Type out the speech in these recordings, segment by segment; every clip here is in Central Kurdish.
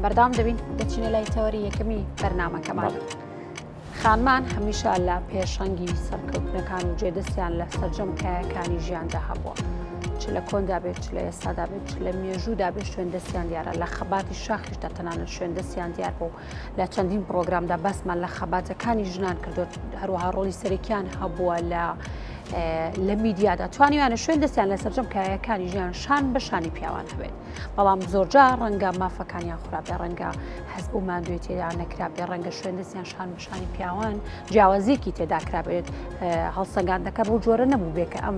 بەردام دەبین دەچینە لای تەوەری یەکەمی بەرنامەکەمان. خانمان هەمیشە لە پێشەنگی سەرکەوتنەکان و جێدەستیان لە سەرجەمکایەکانی ژیاندا هەبووە. چ لە کۆندا بێت، چ لە ئێستادا بێت، چ لە مێژوودا بێت شوێندەستیان دیارە، لە خەباتی شاخیشدا تەنانەت شوێندەستیان دیار بوو. لە چەندین پرۆگرامدا بەسمان لە خەباتەکانی ژنان کردو، هەروەها ڕۆڵی سەرەکیان هەبووە لە میدیادا، توانیوانە شوێندەستیان لە سەرجەمکایەکانی ژیان شان بە شانی پیاوان هەبێت. بەڵام زۆرجار ڕەنگە مافەکانیان خراپێ، ڕەنگە حەز بوو ماندوێت تێدا نەکرابێ، ڕەنگە شوێندەستیان شان بە شانی پیاوان جیاوازیەکی تێدا کرابێت. هەڵسەنگاندەکە بۆ جۆرە نەبوو بێ کە ئەم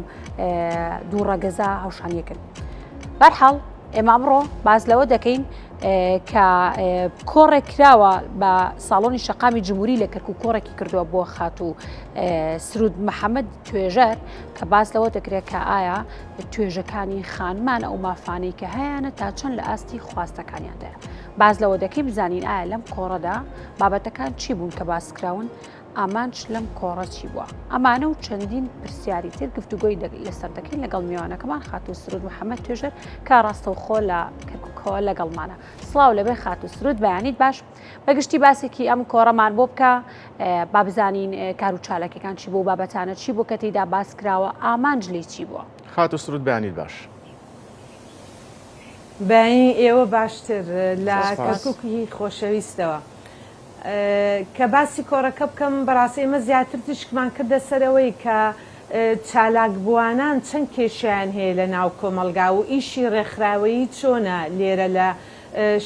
دوو ڕەگەزا هاوشانیەکرد. بەرحاڵ ئێمە ئەمڕۆ باز لەوە دەکەین کە کۆڕێک کراوە بە ساڵۆنی شەقامی جمهوری لە کەرکووک کۆڕێکی کردووە بۆ خاتوو سرود محەممەد توێژەر کە باز لەوە دەکرێت کە ئایا توێژەکانی خانمان ئەو مافانەی کە هەیەە تا چەند لە ئاستی خواستەکانیاندایە. باز لەوە دەکەی بزانین ئایا لەم کۆڕەدا بابەتەکان چی بوون کە باسکراون، ئامانش لەم کۆڕە چی بووە. ئەمانە و چەندین پرسیاری تر گفتوگۆی لەسەر دەکەین لەگەڵ میوانەکەمان خاتوو سرود محەممەد توێژەر کە ڕاستەوخۆ لە کەرکووکەوە لەگەڵمانە. سڵاو لەبێ خاتوو سرود، بەیانیت باش. بەگشتی باسێکی ئەم کۆڕەمان بۆ بکە، با بزانین کار و چالەکەکان چی بوو، بابەتانە چی بوو کە تێیدا باسکراوە، ئامانج لێ چی بووە. خاتوو سرود بەیانیت باش. بەینی ئێوە باشتر لە کەرکووکی خۆشەویستەوە. کە باسی کۆڕەکە بکەم، بەڕاستی ئێمە زیاتر تشکمان کردە سەرەوەی کە چالاک بوانان چەند کێشیان هەیە لە ناو کۆمەلگا و ئیشی ڕێکخراوەیی چۆنە لێرە لە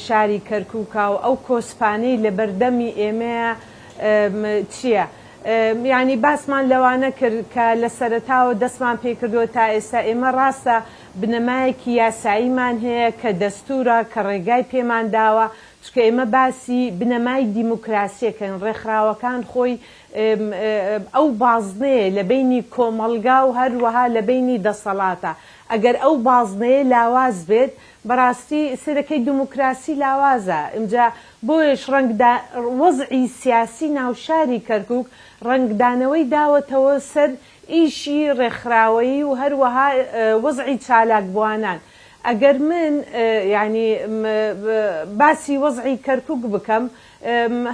شاری کەرکووکا و ئەو کۆسپانەی لە بەردەمی ئێمەیە چییە؟ یعنی باسمان لەوانە کرد کە لە سەرەتاوە دەستمان پێکردووە تا ئێستا ئێمە ڕاستە بنەمایەکی یاساییمان هەیە کە دەستورە کە ڕێگای پێمان داوە، چکە ئێمە باسی بنەمای دیموکراسیەکەن. ڕێکخراوەکان خۆی ئەو بازنەیە لە بینی کۆمەلگا و هەروەها لە بینی دەسەڵاتە. ئەگەر ئەو بازنەیە لاواز بێت، بەڕاستی سەرەکەی دیموکراسی لاوازە. ئەمجا بۆیش وەزعی سیاسی ناوشاری کەرکووک ڕنگدانەوەی داوەتەوە سەر ئیشی ڕێکخراوەیی و هەروەها وەزعی چالاک بوانان. ئەگەر من ینی باسی وەزعی کەرکووک بکەم،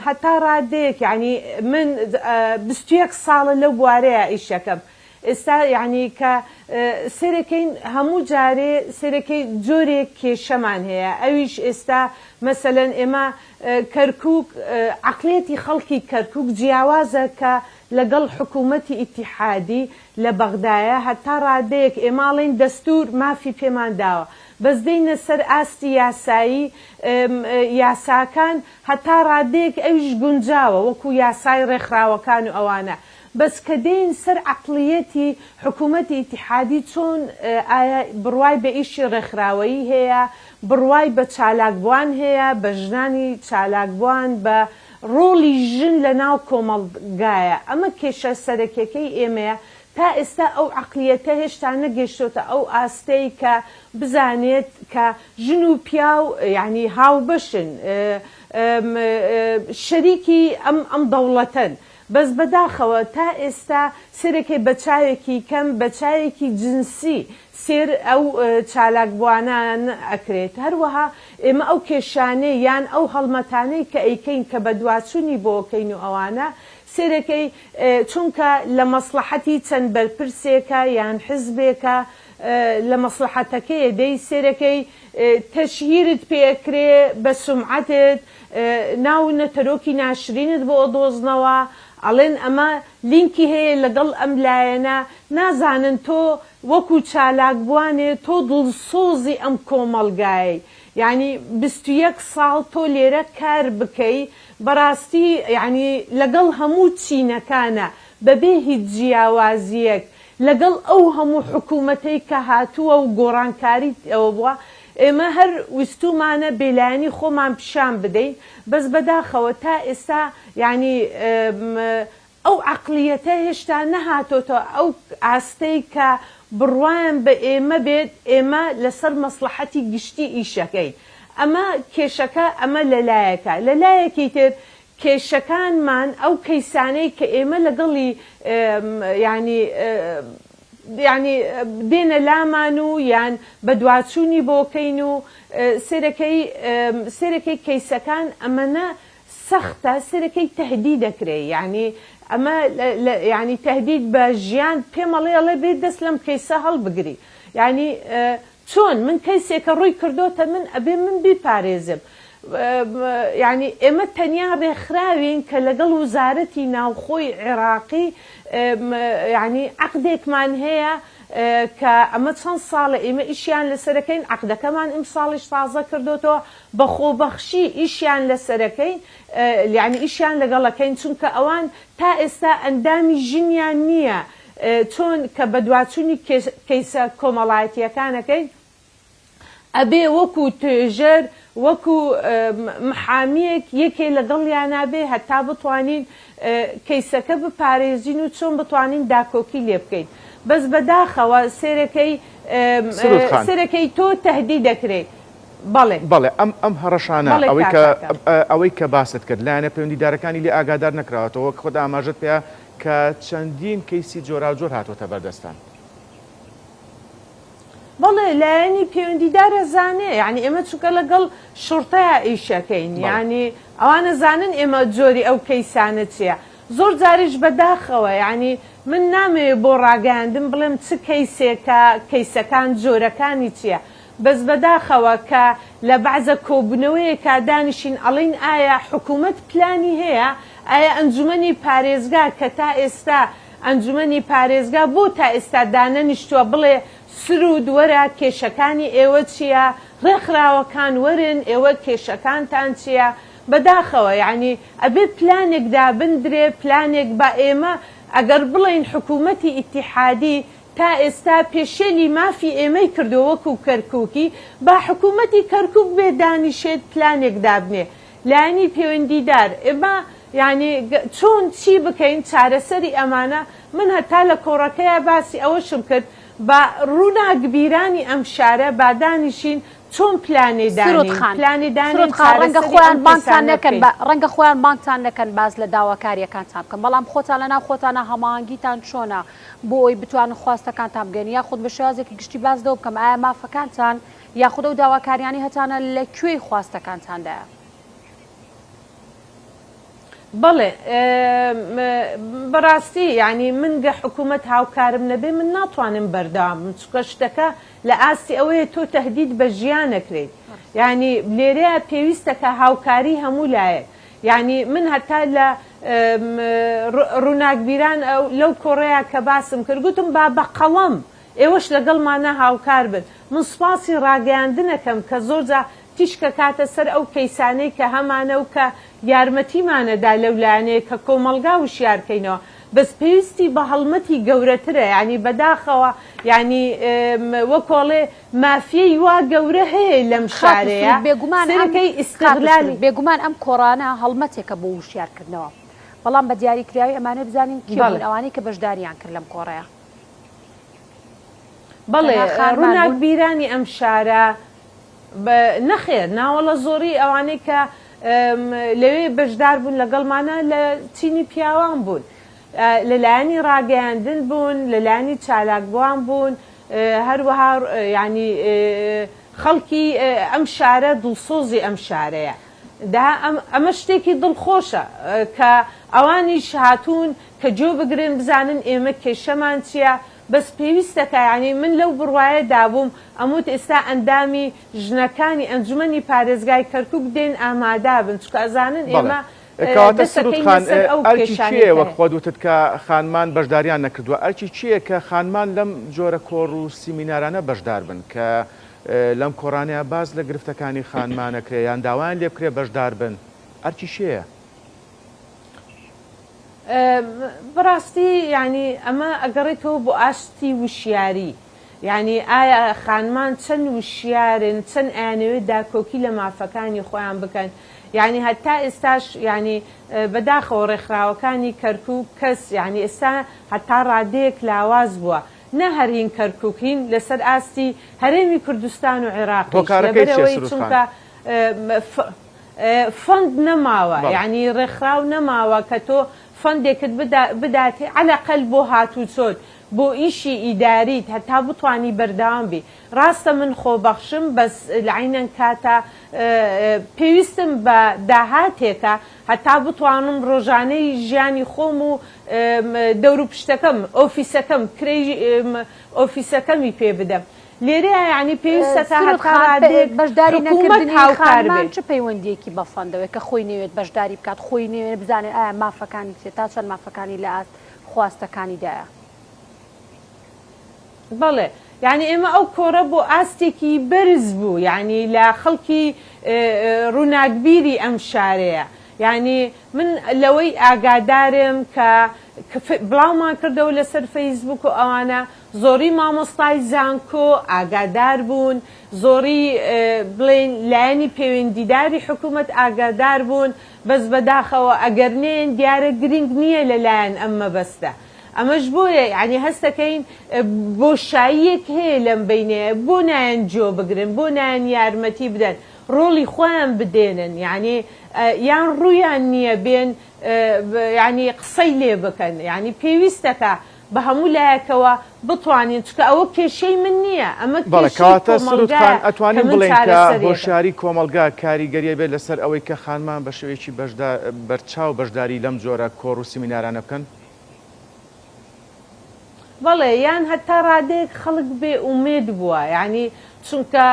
هەتا ڕادەیەک ینی من 21 ساڵە لەو بوارەیە ئیشەکەم. ئێستا یعنی کە سێرەکەین هەموو جارێ سێرەکەی جۆرێک کێشەمان هەیە. ئەویش ئێستا مەسەلەن ئێمە کەرکووک عەقڵێتی خەڵکی کەرکووک جیاوازە کە لەگەڵ حکوومەتی ئیتیحادی لە بەغدایە هەتا ڕادەیەک ئێماڵین دەستور مافی پێمان داوە، بەس دەینە سەر ئاستی یاسایی یاساکان هەتا ڕادەیەک ئەویش گونجاوە وەکو یاسای ڕێکخراوەکان و ئەوانە. بەس کە دێن سەر عەقڵیەتی حکوومەتی ئیتیحادی چۆن ئایا بڕوای بە ئیشی ڕێکخراوەیی هەیە، بڕوای بە چالاکبووان هەیە، بە ژنانی چالاکبووان، بە ڕۆڵی ژن لە ناو کۆمەلگایە. ئەمە کێشە سەرەکیەکەی ئێمەیە. تا ئێستا ئەو عەقڵیەتە هێشتا نەگەیشتۆتە ئەو ئاستەی کە بزانێت کە ژن و پیا و یعنی هاوبەشن، شەریکی ئەم دەوڵەتەن. بەس بەداخەوە تا ئێستا سێرەکەی بە چاوێکی کەم، بە چاوێکی جنسی سێر ئەو چالاکبوانان ئەکرێت. هەروەها ئێمە ئەو کێشانەی یان ئەو هەڵمەتانەی کە ئەیکەین کە بە دواچوونی بۆکەین و ئەوانە سێرەکەی چونکە لە مەسلحەتی چەند بەرپرسێکە یان حزبێکە لە مەسلحەتەکەی دەی سێرەکەی تەشهیرت پێکرێ بە سومعەتت، ناو نەتەرۆکی ناشرینت بۆ دۆزنەوە، ئەڵێن ئەمە لینکی هەیە لەگەڵ ئەم لایەنە، نازانن تۆ وەکو چالاکبوانێ تۆ دڵسۆزی ئەم کۆمەلگایە. یعنی 21 ساڵ تۆ لێرە کار بکەی، بەڕاستی یعنی لەگەڵ هەموو چینەکانە بەبێ هیچ جیاوازیەک، لەگەڵ ئەو هەموو حکوومەتەی کە هاتووە و گۆڕانکاری ئەوە بووە، ئێمە هەر ویستومانە بێلایەنی خۆمان پیشان بدەین. بەس بەداخەوە تا ئێستا یعنی ئەو عەقڵیەتە هێشتا نەهاتۆتەوە ئەو ئاستەی کە بڕوایان بە ئێمە بێت ئێمە لەسەر مەسلحەتی گشتی ئیشەکەین. ئەمە کێشەکە ئەمە لەلایەکە. لەلایەکی تر کێشەکانمان ئەو کەیسانەی کە ئێمە لەگەڵی ینی ینی دێنە لامان و یان بە دواچوونی بۆکەین و سێرەکەی کەیسەکان ئەمەنە سەختە سێرەکەی تهدید دەکرێت یعنی ئەمە ینی تهدید بە ژیان پێمەڵێڵێ بێت دەست لەم کەیسە هەڵبگری ینی چۆن من کەیسێکە ڕووی کردوتە من ئەبێ من بیپارێزم یعنی ئێمە تەنیا ڕێکخراوین کە لەگەڵ وزارەتی ناوخۆی عێراقی ینی عەقدێکمان هەیە کە ئەمە چەند ساڵە ئێمە ئیشیان لەسەرەکەین عەقدەکەمان ئیمساڵیش تازە کردوتەوە بە خۆبەخشی ئیشیان لەسەرەکەین یعنی ئیشیان لەگەڵەکەین چونکە ئەوان تا ئێستا ئەندامی ژنیان نییە چۆن کە بە دواچوونی کەیسە کۆمەڵایەتیەکانەکەی ئەبێ وەکو توێژەر وەکو محامیەک یەکێ لەگەڵیان نابێ هەتا بتوانین کەیسەکە بپارێزین و چۆن بتوانین داکۆکی لێ بکەین بەس بەداخەوە سێرەکەی تۆ تهدید دەکرێت بەڵێ ئەم هەڕەشانە ئەوەی کە باست کرد لایەنە پەیوەندیدارەکانی لێ ئاگادار نەکراوەتەوە خۆدا ئاماژت پێە کە چەندین کەیسی جۆراوجۆر هاتوۆتە بەردەستان بەڵێ لایەنی پەیوەندیدارە زانێ یعنی ئێمە چووکە لەگەڵ شورتەیە ئیشەکەین یعنی ئەوانە زانن ئێمە جۆری ئەو کەیسانە چییە زۆر جاریش بەداخەوە یعنی من نامەوێت بۆ ڕاگەاندم بڵێم چ کەیسێکە کەیسەکان جۆرەکانی چییە بەس بەداخەوە کە لە بەعزە کۆبوونەوەیەکە دانیشین ئەڵین ئایا حکوومەت پلانی هەیە ئایا ئەنجومەنی پارێزگا کە تا ئێستا ئەنجومەنی پارێزگا بۆ تا ئێستا دانەنیشتووە بڵێ سرود وەرە کێشەکانی ئێوە چییە ڕێکخراوەکان وەرن ئێوە کێشەکانتان چییە بەداخەوە یعنی ئەبێ پلانێک دابدرێ پلانێک بە ئێمە ئەگەر بڵین حکوومەتی ئیتیحادی تا ئێستا پێشێلی مافی ئێمەی کردو وەکو کەرکووکی با حکوومەتی کەرکووک بێ دانیشێت پلانێک دابنێ لایەنی پەیوەندیدار ئێمە یعنی چۆن چی بکەین چارەسەری ئەمانە من هەتا لە کۆڕەکەیە باسی ئەوەشم کرد بە ڕووناکبیرانی ئەم شارە با دانیشین چۆن ڕەنگە خۆیان بانکتان نەکەن باز لە داواکاریەکانتان بکەن بەڵام خۆتان لەناو خۆتانە هەماهەنگیتان چۆنە بۆ ئەوی بتوانن خواستەکانتان بگەن یاخود بە شێوازێکی گشتی باز دەو بکەم ئایا مافەکانتان یاخودە و داواکاریانی هەتانە لەکوێی خواستەکانتاندایە بەڵێ بەڕاستی ینی منگە حکوومەت هاوکارم نەبێ من ناتوانم بەردام چکە شتەکە لە ئاستی ئەوەیە تۆ تهدید بە ژیانەکرێت ینی لێرەیە پێویستەکە هاوکاری هەموو لایەک ینی من هەتا لە ڕووناکبیران لەو کۆڕەیە کە باسم کرد گوتم با بە قەڵەم ئێوەش لەگەڵمانە هاوکار بن من سوپاسی ڕاگەیاندنەکەم کە زۆرجا تیشکە کاتە سەر ئەو کەیسانەی کە هەمانە و کە یارمەتیمانەدا لەو لایەنەیە کە کۆمەڵگا وشیارکەینەوە بەس پێویستی بە هەڵمەتی گەورەترە ینی بەداخەوە ینی وەکۆڵێ مافیەی وا گەورە هەیە لەم شارەیە بێگومانەکەی ئیستیغلالی بێگومان ئەم کۆڕانە هەڵمەتێکە بۆ وشیارکردنەوە بەڵام بە دیاریکراوی ئەمانە بزانین کێبوون ئەوانەی کە بەشداریان کرد لەم کۆڕەیە بەڵێ ڕووناکبیرانی ئەم شارە نەخێر ناوەڵە زۆری ئەوانەی کە لەوێ بەشدار بوون لەگەڵمانە لە چینی پیاوان بوون لەلایەنی ڕاگەیاندن بوون لەلایەنی چالاکبووان بوون هەروەها ینی خەڵکی ئەم شارە دڵسۆزی ئەم شارەیە ئەمە شتێکی دڵخۆشە کە ئەوانیش هاتوون کە جۆ بگرن بزانن ئێمە کێشەمان چییە بەس پێویستەکە ینی من لەو بڕواایە دابووم ئەموت ئێستا ئەندامی ژنەکانی ئەنجومەنی پارێزگای کەرکووک دێن ئامادا بن چکە ئەزانن ئێمە ئەرکی چیە وەک خۆ دوتت کە خانمان بەشداریان نەکردووە ئەرکی چییە کە خانمان لەم جۆرە کۆڕ و سیمینارانە بەشدار بن کە لەم کۆڕانەیە باز لە گرفتەکانی خانمانەکرێ یان داوایان لێ بکرێ بەشدار بن ئەرکی چییە؟ بەڕاستی ینی ئەمە ئەگەڕێتەوە بۆ ئاشتی وشیاری یعنی ئایا خانمان چەند وشیارن چەند ئەیانەوێت داکۆکی لە مافەکانی خۆیان بکەن یعنی هەتا ئێستاش ینی بەداخەوە ڕێکخراوەکانی کەرکووک کەس یعنی ئێستا هەتا ڕادەیەک لاواز بووە نە هەرین کەرکووکین لەسەر ئاستی هەرێمی کوردستان و عێراقی لەبەرەوەی چونکە فەند نەماوە یعنی ڕێکخراو نەماوە کە تۆ فەندێکت بداتێ عەلەقەل بۆ هاتوچۆت بۆ ئیشی ئیداریت هەتا بتوانی بەردەوام بی ڕاستە من خۆبەخشم بەس لەعینەن کاتە پێویستم بە داهاتێکە هەتا بتوانم ڕۆژانەی ژیانی خۆم و دەور و پشتەکەم ئۆفیسەکەم ئۆفیسەکەمی پێ بدەم لێرەیە یعنی پێویستە بەشداری نەکردنی خانمان چه پەیوەندیەکی بە فەندەوەی کە خۆی نوێت بەشداری بکات خۆی نوێت بزانێت ئایا مافەکانی چێت تا چەند مافەکانی لە ئاست خواستەکانیدایە بەڵێ یعنی ئێمە ئەو کۆرە بۆ ئاستێکی بەرز بوو یعنی لە خەڵکی ڕووناکبیری ئەم شارەیە یعنی من لەوەی ئاگادارم کە بڵاومان کردەوە لەسەر فەیسبوک و ئەوانە زۆری مامۆستای زانکۆ ئاگادار بوون زۆری بڵێن لایەنی پەیوەندیداری حکوومەت ئاگادار بوون بەس بەداخەوە ئەگەر نێن دیارە گرنگ نییە لەلایەن ئەم مەبەستە ئەمەش بۆیە یعنی هەستەکەین بۆشاییەک هەیە لەم بینەیە بۆ نایەن جۆ بگرن بۆ نایەن یارمەتی بدەن ڕۆڵی خۆیان بدێنن یعنی یان ڕوویان نییە بێن یعنی قسەی لێ بکەن یعنی پێویستەکە بە هەموو لایەکەوە بتوانین چکە ئەوە کێشەی من نییە ئەمە بەڵێکاتە سرودخان ئەتوانین بڵێن کە هۆشیاری کۆمەلگا کاریگەریە بێت لەسەر ئەوەی کە خانمان بە شێوەیەکی بەرچاو بەشداری لەم جۆرە کۆڕ و سیمینارانە بکەن بەڵێ یان هەتا ڕادێک خەڵک بێ ئومێد بووە یعنی چونکە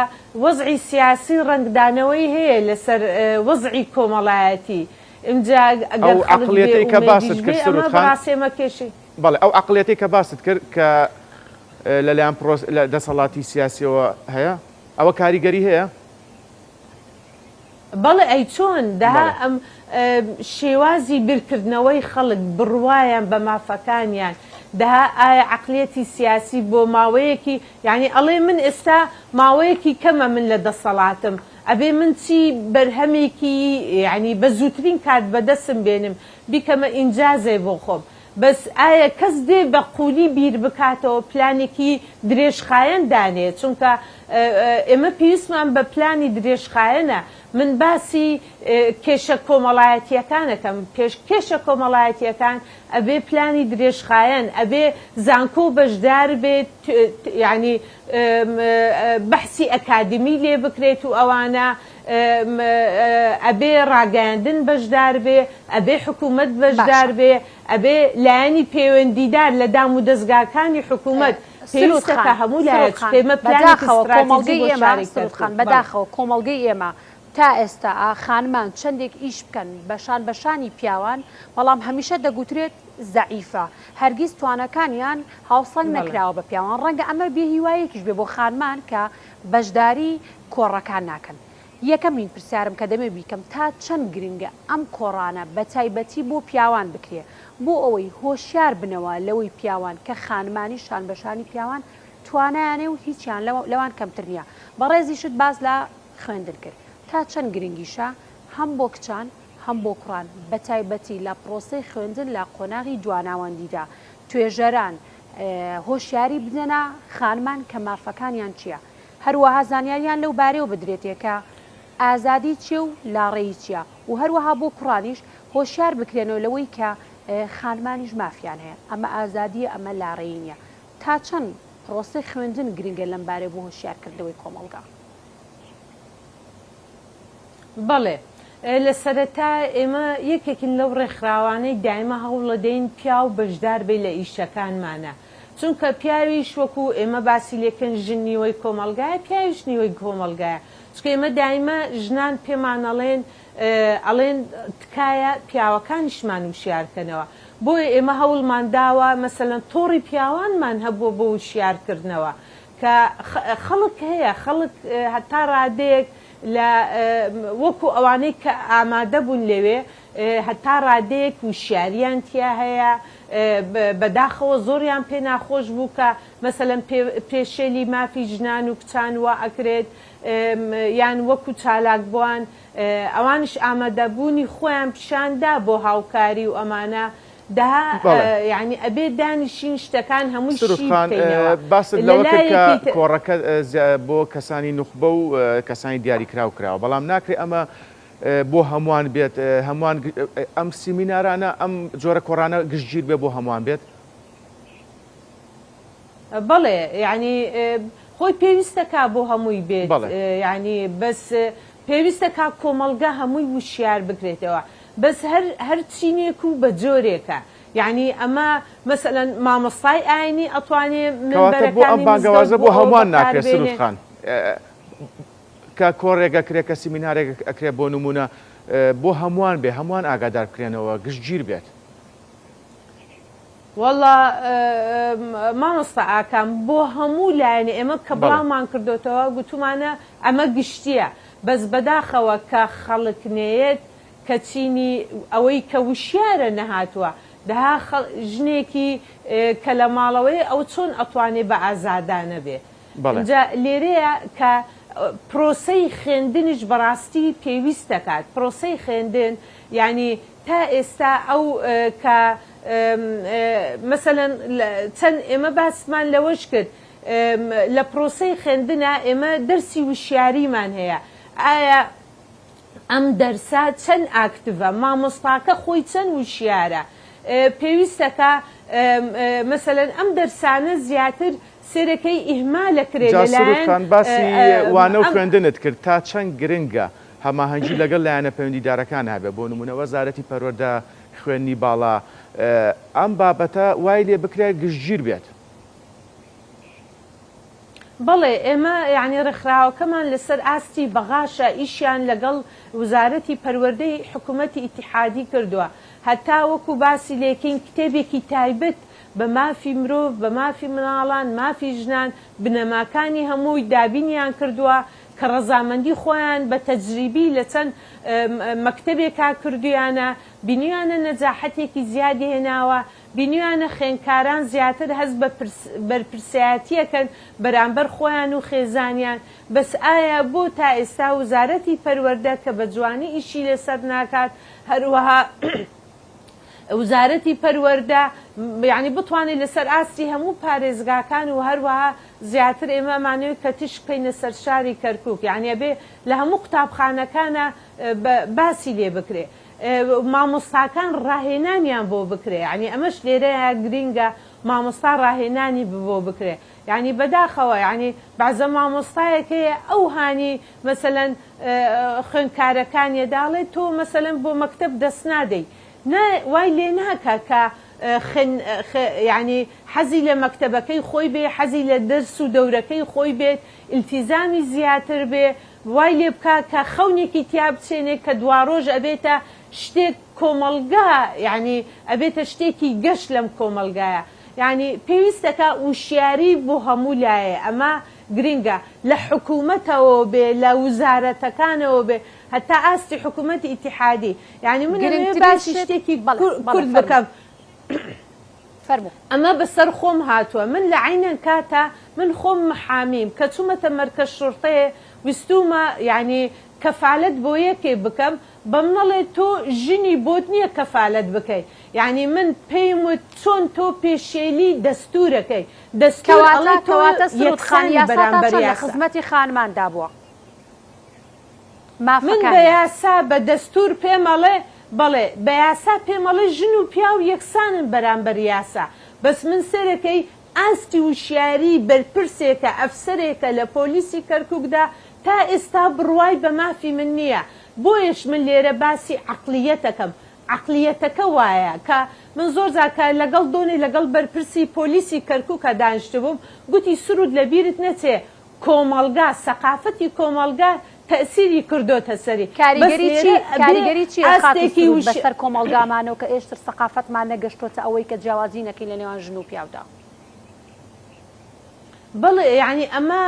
وەزعی سیاسی ڕنگدانەوەی هەیە لەسەر وەزعی کۆمەڵایەتی اینجا ئەگەر عقلێتی کە باست کرد سرودخان سێمە کێشی بەڵێ ئەو عقلێتی کە باست کرد کە لەلایەن دەسەڵاتی سیاسیەوە هەیە ئەوە کاریگەری هەیە بەڵێ ئەی چۆن داها ئەم شێوازی بیرکردنەوەی خەڵک بڕوایان بە مافەکانیان داها ئایا عقلێتی سیاسی بۆ ماوەیەکی یعنی ئەڵێ من ئێستا ماوەیەکی کەمە من لە دەسەڵاتم ئەبێ من چی بەرهەمێکی یعنی بە زووترین کات بەدەستم بێنم بیکەمە ئینجازێ بۆ خۆم بەس ئایا کەس دێ بە قولی بیر بکاتەوە پلانێکی درێژخایەن دانێت چونکە ئێمە پێویستمان بە پلانی درێژخایەنە من باسی کێشە کۆمەڵایەتیەکانەکەم کێشە کۆمەڵایەتیەکان ئەبێ پلانی درێژخایەن ئەبێ زانکۆ بەشدار بێت یعنی بەحسی ئەکادمی لێ بکرێت و ئەوانە ئەبێ ڕاگەاندن بەشدار بێ ئەبێ حکوومەت بەشدار بێ ئەبێ لایەنی پەیوەندیدار لە دام و دەستگاکانی حکوومەت پێویستەکە هەموو لایەک پێمە بەداخەوە کۆمەڵگەی ئێمە تا ئێستا خانمان چەندێک ئیش بکەن بەشانی پیاوان بەڵام هەمیشە دەگوترێت زەعیفە هەرگیز توانەکانیان هاوسەنگ نەکراوە بە پیاوان ڕەنگە ئەمە بێهیوایەکیش بێ بۆ خانمان کە بەشداری کۆڕەکان ناکەن یەکەمین پرسیارم کە دەمێ بیکەم تا چەند گرنگە ئەم کۆڕانە بە تایبەتی بۆ پیاوان بکرێ بۆ ئەوەی هۆشیار بنەوە لەوەی پیاوان کە خانمانی شان بەشانی پیاوان توانایانێ و هیچیان لەوان کەمتر نییە بەڕێزی شت باز لە خوێندن کرد تا چەند گرنگیشە هەم بۆ کچان هەم بۆ کوڕان بە تایبەتی لە پرۆسەی خوێندن لە قۆناغی جواناوەندیدا توێژەران هۆشیاری بدەنە خانمان کە مافەکانیان چییە هەروەها زانیاریان لەو بارەوە بدرێتێکە ئازادی چیە و لاڕێی چییە و هەروەها بۆ کوڕانیش هۆشیار بکرێنەوە لەوەی کە خانمانیش مافیان هەیە ئەمە ئازادیە ئەمە لاڕێی نییە تا چەند پرۆسەی خوێندن گرنگە لەم بارەی بۆ هۆشیارکردنەوەی کۆمەڵگا بەڵێ لە سەرەتا ئێمە یەکێکن لەو ڕێکخراوانەی دایمە هەوڵە دەین پیا و بەشدار بێ لە ئیشەکانمانە چونکە پیاویش وەکو ئێمە باسی لێکن ژن نیوەی کۆمەڵگایە پیاویش نیوەی کۆمەڵگایە چکە ئێمە دایمە ژنان پێمان ئەڵێن تکایە پیاوەکانیشمان وشیارکەنەوە بۆیە ئێمە هەوڵمان داوە مەسەلەن تۆڕی پیاوانمان هەبووە بۆ وشیارکردنەوە کە خەڵک هەیە خەڵک هەتا ڕادەیەک لە وەکو ئەوانەی کە ئامادە بوون لەوێ هەتا ڕادەیەک وشیاریان تیا هەیە بەداخەوە زۆریان پێ ناخۆش بوو کە مەسەلەن پێشێلی مافی ژنان و کچان وا ئەکرێت یان وەکو چالاک بووان ئەوانش ئامادەبوونی خۆیان پیشاندا بۆ هاوکاری و ئەمانە یعنی ئەبێ دانیشین شتەکان هەمووی باست لەوە کرد کە کۆڕەکە بۆ کەسانی نوخبە و کەسانی دیاریکراو کراوە بەڵام ناکرێت ئەمە بۆ هەمووان بێت هەمووان ئەم سیمینارانە ئەم جۆرە کۆڕانە گشتگیر بێ بۆ هەمووان بێت بەڵێ یعنی خۆی پێویستەکە بۆ هەمووی بێت ینی بەس پێویستەکە کۆمەلگا هەمووی وشیار بکرێتەوە بەس هەر چینێک و بە جۆرێکە یعنی ئەمە مەسەلەن مامۆستای ئاینی ئەتوانێت ئەم بانگەوازە بۆ هەمووان ناکرێت سروودخان کە کۆڕێگەکرێت کە سیمینارێک ئەکرێت بۆ نمونە بۆ هەمووان بێ هەمووان ئاگادار بکرێنەوە گشتگیر بێت والله مامۆستا ئاکام بۆ هەموو لایەنێ ئێمە کە بڵاومان کردوتەوە گوتومانە ئەمە گشتیە بەس بەداخەوە کە خەڵکنەیەت کە چینی ئەوەی کە وشیارە نەهاتووە دەها ژنێکی کە لە ماڵەوەی ئەو چۆن ئەتوانێت بە ئازادانە بێ اینجا لێرەیە کە پرۆسەی خوێندنیش بەڕاستی پێویست دەکات پرۆسەی خوێندن یعنی تا ئێستا ئەو کە مەسەلەن چەند ئێمە باسمان لەوەش کرد لە پرۆسەی خوێندنە ئێمە دەرسی وشیاریمان هەیە ئایا ئەم دەرسا چەند ئاکتڤە مامۆستاکە خۆی چەند وشیارە پێویستەکە مەسەلەن ئەم دەرسانە زیاتر سێرەکەی ئیهمالەکرێت لەلایەن باسی وانە و خوێندنت کرد تا چەند گرنگە هەماهەنگی لەگەڵ لایەنە پەیوەندیدارەکان هەبێت بۆ نمونە وەزارەتی پەروەردە خوێندنی باڵا ئەم بابەتە وای لێ بکرێت گشتگیر بێت بەڵێ ئێمە یعنی ڕێکخراوەکەمان لەسەر ئاستی بەغاشە ئیشیان لەگەڵ وزارەتی پەروەردەی حکوومەتی ئیتیحادی کردووە هەتا وەکو باسی لێکین کتێبێکی تایبەت بە مافی مرۆڤ بە مافی مناڵان مافی ژنان بنەماکانی هەمووی دابینیان کردووە کە ڕەزامەندی خۆیان بە تەجریبی لە چەند مەکتەبێکا کردویانە بینیانە نەجاحەتێکی زیادی هێناوە بینیانە خوێندکاران زیاتر هەست بە بەرپرسایەتیەکەن بەرامبەر خۆیان و خێزانیان بەس ئایا بۆ تا ئێستا وزارەتی پەروەردە کە بە جوانی ئیشی لەسەر ناکات هەروەها وزارەتی پەروەردە یعنی بتوانێت لەسەر ئاستی هەموو پارێزگاکان و هەروەها زیاتر ئێمەمانەوێت کە تش بکەینە سەر شاری کەرکووک یعنی بێ لە هەموو قوتابخانەکانە باسی لێ بکرێ مامۆستاکان ڕاهێنانیان بۆ بکرێ ینی ئەمەش لێرەیە گرینگە مامۆستا ڕاهێنانی بۆ بکرێ یعنی بەداخەوە ینی بەعزە مامۆستایەکەیە ئەو هانی مەسەلەن خوێندکارەکانیە داڵێت تۆ مەسەلەن بۆ مەکتەب دەست نادەی وای لێ ناکە کە ینی حەزی لە مەکتەبەکەی خۆی بێ حەزی لە دەرس و دەورەکەی خۆی بێت ئیلتیزامی زیاتر بێ وای لێ بکە کە خەونێکی تیا بچێنێت کە دوا ڕۆژ ئەبێتە شتێک کۆمەلگا یعنی ئەبێتە شتێکی گەشت لەم کۆمەلگایە یعنی پێویستەکە وشیاری بۆ هەموو لایە ئەمە گرینگە لە حکوومەتەوە بێ لە وزارەتەکانەوە بێ هەتا ئاستی حکوومەتی ئیتیحادی یعنی من باسی شتێکی کورد بکەم ئەمە بەسەر خۆم هاتووە من لە عینەن کاتە من خۆم محامیم کە چوومەتە مەرکەز شوڕتەیە ویستومە یعنی کەفالەت بۆ یەکێ بکەم بە منەڵێ تۆ ژنی بۆت نییە کەفالەت بکەی یعنی من پێیم وت چۆن تۆ پێشێلی دەستورەکەی دەستکەواتە سروودخانی لە خزمەتی خانماندا بووە من بە یاسا بە دەستور پێمەڵێ بەڵێ بە یاسا پێمەڵێ ژن و پیا و یەکسانن بەرامبەر یاسا بەس من سەرەکەی ئاستی وشیاری بەرپرسێکە ئەفسەرێکە لە پۆلیسی کەرکووکدا تا ئێستا بڕوای بە مافی من نییە بۆیش من لێرە باسی عەقلیەتەکەم عەقلیەتەکە وایە کە من زۆر جاکە لەگەڵ دۆنێ لەگەڵ بەرپرسی پۆلیسی کەرکووکە دانیشتە بووم گوتی سروود لەبیرت نەچێ کۆمەلگا سەقافەتی کۆمەلگا تەسیری کردۆتە سەری کاریگەری چی بەسەر کۆمەلگامانەوە کە ئێشتر سەقافەتمان نەگەشتۆتە ئەوەی کە جیاوازی نەکەی لە نێوان ژن و پیاودا بڵێ یعنی ئەمە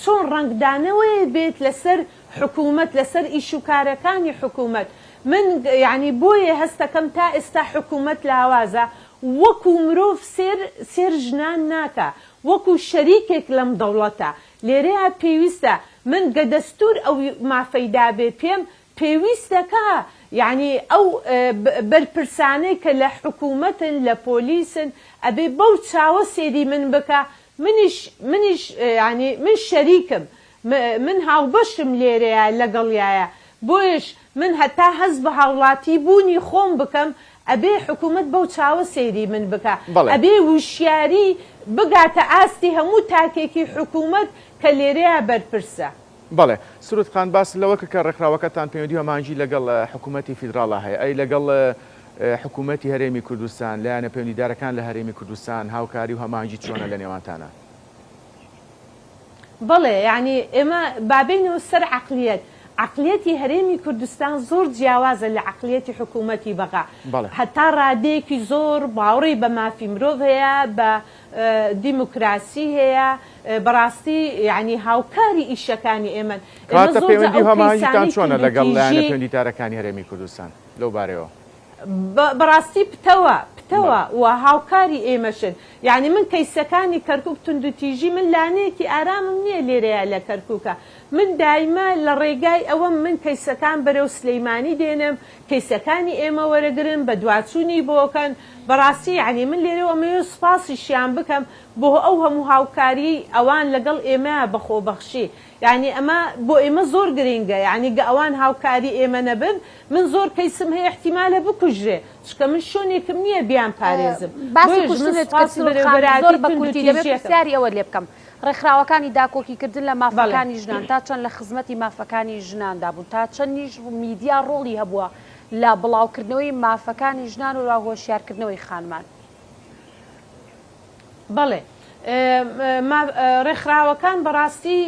چۆن ڕنگدانەوەی بێت لەسەر حکوومەت لەسەر ئیشوکارەکانی حکوومەت من یعنی بۆیە هەستەکەم تا ئێستا حکوومەت لاوازە وەکو مرۆڤ سێر ژنان ناکە وەکو شەریکێک لەم دەوڵەتە لێرەیە پێویستە من گە دەستور ئەو مافەیدا بێ پێم پێویستەکە یعنی ئەو بەرپرسانەی کە لە حکوومەتن لە پۆلیسن ئەبێ بەو چاوە سێری من بکە منیش ینی من شەریکم من هاوبەشم لێرەیە لەگەڵیایە بۆیش من هەتا هەست بە هاوڵاتی بوونی خۆم بکەم ئەبێ حکوومەت بەو چاوە سەیری من بکە بەڵێ. ئەبێ وشیاری بگاتە ئاستی هەموو تاکێکی حکوومەت کە لێرەیە بەرپرسە. بەڵێ سرود خان باس لەوەکە کە ڕێکخراوەکەتان پەیوەندی هەمانجی لەگەڵ حکوومەتی فیدراڵە هەیە ئەی لەگەڵ حکوومەتی هەرێمی کوردستان لایەنە پەیوەندیدارەکان لە هەرێمی کوردستان هاوکاری و هەمانجی چۆنە لە نێوانتانە؟ بەڵێ یعنی ئێمە بابینەوە سەر عقلیەتی هەرێمی کوردستان زۆر جیاوازە لە عقلیەتی حکوومەتی بەغا هەتا ڕادەیەکی زۆر باوەڕی بە مافی مرۆڤ هەیە بە دیموکراسی هەیە بەڕاستی یعنی هاوکاری ئیشەکانی ئێمە کاتە پەیوەندی هەماهنگگیتان چۆنە لەگەڵ لایەنە پەیوەندیدارەکانی هەرێمی کوردستان لەو بارەوە؟ بەڕاستی پتەوە و هاوکاری ئێمەشن یعنی من کەیسەکانی کەرکووک توندوتیژی من لانەیەکی ئارامم نییە لێرەیە لە کەرکووکە من دایما لە ڕێگای ئەوە من کەیسەکان بەرەو سلەیمانی دێنم کەیسەکانی ئێمە وەرەگرن بە دوواچوونی بۆکەن بەڕاستی یعنی من لێرەوە ئەمەوێ سوپاسیشیان بکەم بۆ ئەو هەموو هاوکاری ئەوان لەگەڵ ئێمە بەخۆبەخشی یعنی ئەمە بۆ ئێمە زۆر گرنگە یعنی گە ئەوان هاوکاری ئێمە نەبن من زۆر کەیسم هەیە احتیمالە بکوژێ چکە من شوێنێکم نییە بیان پارێزم زۆر بە کورتی دەبێت پرسیاری ئەوە لێ بکەم ڕێکخراوەکانی داکۆکیکردن لە مافەکانی ژنان تا چەند لە خزمەتی مافەکانی ژناندا بوون تا چەندیش میدیا ڕۆڵی هەبووە لە بڵاوکردنەوەی مافەکانی ژنان و ڕاهۆشیارکردنەوەی خانمان؟ بەڵێ ڕێکخراوەکان بەڕاستی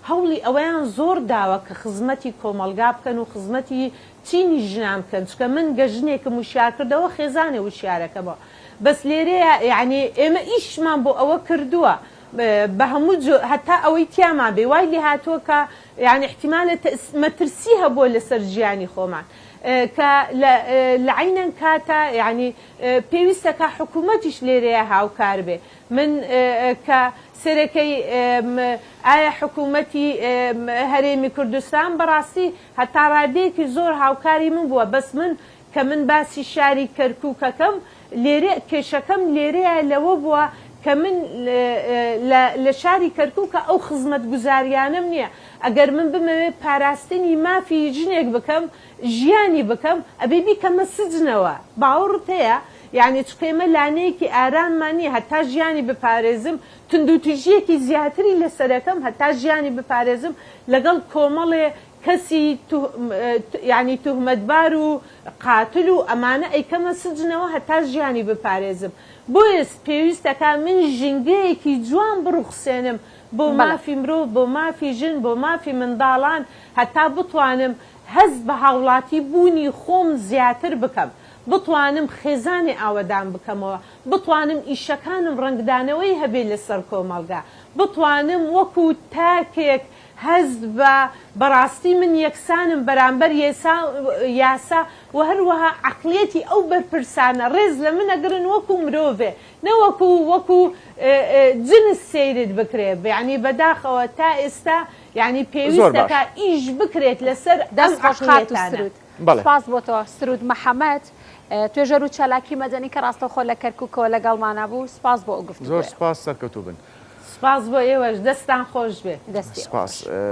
هەوڵی ئەوەیان زۆر داوە کە خزمەتی کۆمەلگا بکەن و خزمەتی چینی ژنان بکەن چکە من گەژنێکم وشیار کردەوە خێزانێ وشیارەکەمەوە بەس لێرەیە یعنی ئێمە ئیشمان بۆ ئەوە کردووە بە هەموو هەتا ئەوەی تیامان بێ وای لێ هاتووە کە یعنی احتیمالە مەترسی هەبووە لەسەر ژیانی خۆمان کە لە عینەن کاتە یعنی پێویستەکە حکوومەتیش لێرەیە هاوکار بێ من کە سەرەکەی ئایا حکوومەتی هەرێمی کوردستان بەڕاستی هەتا ڕادەیەکی زۆر هاوکاری من بووە بەس من کە من باسی شاری کەرکووکەکەم لێرە کێشەکەم لێرەیە لەوە بووە کە من لە شاری کەرکووکە ئەو خزمەت گوزاریانم نییە ئەگەر من بمەوێت پاراستنی مافی ژنێک بکەم ژیانی بکەم ئەبێ بیکەمە سجنەوە باوەڕت هەیە یعنی چقێمە لانەیەکی ئاراممانی هەتا ژیانی بپارێزم توندوتیژیەکی زیاتری لەسەرەکەم هەتا ژیانی بپارێزم لەگەڵ کۆمەڵێ کەسی یعنی توهمەتبار و قاتل و ئەمانە ئەیکەمە سجنەوە هەتا ژیانی بپارێزم بۆیە پێویستەکە من ژینگەیەکی جوان بڕوخسێنم بۆ مافی مرۆڤ بۆ مافی ژن بۆ مافی منداڵان هەتا بتوانم هەز بە هاوڵاتی بوونی خۆم زیاتر بکەم بتوانم خێزانی ئاوەدان بکەمەوە بتوانم ئیشەکانم ڕنگدانەوەی هەبێ لەسەر کۆمەلگا بتوانم وەکو تاکێک هەز بە بەڕاستی من یەکسانم بەرامبەر یاسا و هەروەها عقلیەتی ئەو بەرپرسانە ڕێز لە منەگرن وەکو مرۆڤێ نەوەکو وەکو جنس سەیرت بکرێت یعنی بەداخەوە تا ئێستا یعنی پێویستەکە ئیش بکرێت لەسەر دەست خۆشخاتانە. سپاس بۆ تۆ سرود محەممەد توێژەر و چالاکی مەدەنی کە ڕاستەخۆ لە کەرکووکەوە لەگەڵمانە بوو سپاس بۆ ئەو گفتوگۆ. زۆر سپاس سەرکەوتوو بن. سپاس بۆ ئێوەش دەستان خۆش بێ. دەستی سپاس.